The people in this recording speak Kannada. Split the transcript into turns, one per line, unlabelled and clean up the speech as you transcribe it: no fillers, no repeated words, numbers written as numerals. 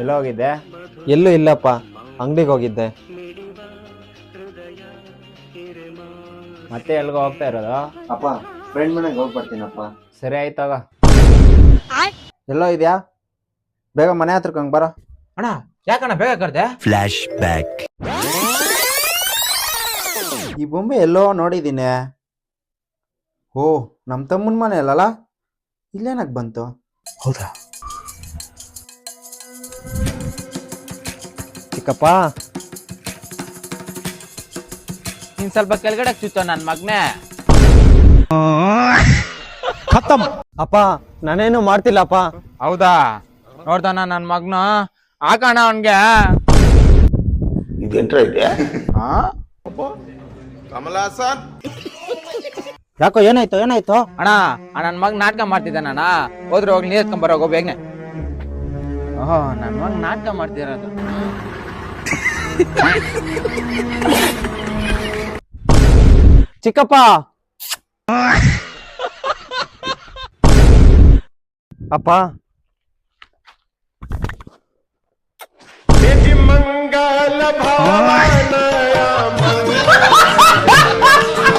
ಎಲ್ಲ ಹೋಗಿದ್ದೆ?
ಎಲ್ಲೂ ಇಲ್ಲಪ್ಪ, ಅಂಗಡಿಗೆ ಹೋಗಿದ್ದೆ.
ಮತ್ತೆ ಎಲ್ಗೋ ಹೋಗ್ತಾ ಇರೋದು?
ಅಪ್ಪ, ಫ್ರೆಂಡ್ ಮನೆಗೆ ಹೋಗಿ ಬರ್ತೀನಪ್ಪ.
ಸರಿ ಆಯ್ತಾಗ.
ಎಲ್ಲೋ ಇದೆಯಾ? ಬೇಗ ಮನೆ ಹತ್ರಕ್ಕೆ ಹಂಗೆ ಬರೋ.
ಅಣ್ಣ ಯಾಕಣ್ಣ ಬೇಗ ಕರ್ದೆ?
Flash back.
ಈ ಬೊಂಬೆ ಎಲ್ಲೋ ನೋಡಿದ್ದೀನಿ. ಓ, ನಮ್ಮ ತಮ್ಮನ ಮನೆ ಅಲ್ಲಲ್ಲ, ಇಲ್ಲೇನಕ್ಕೆ ಬಂತು?
ಹೌದಾ?
ಚಿಕ್ಕಪ್ಪ,
ನೀನ್ ಸ್ವಲ್ಪ ಕೆಳಗಡೆ ಚುಚ್ಚೋ ನನ್ ಮಗ್ನೆ.
ಖತಮ್. ಅಪ್ಪ, ನಾನೇನು ಮಾಡ್ತಿಲ್ಲಪ್ಪ.
ಹೌದಾ? ನೋಡ್ದಾನ ನನ್ ಮಗ್ನು, ಹಾಕಣ ಅವನ್ಗೆ.
ಯಾಕೋ, ಏನಾಯ್ತು ಏನಾಯ್ತು?
ಅಣ್ಣ ನನ್ ಮಗ್ ನಾಟಕ ಮಾಡ್ತಿದ್ದಾನಣ್ಣ. ಹೋದ್ರೆ ಹೋಗ್ಲಿ, ನೀರ್ ಎತ್ಕೊಂಡ್ ಬರೋಗೋ ಬೇಗನೆ. ಓಹೋ, ನನ್ ಮಗ್ ನಾಟಕ ಮಾಡ್ತಿರೋದು.
ಚಿಕ್ಕಪ್ಪ, ಅಪ್ಪ,
ಮಂಗಲ ಭಾವನ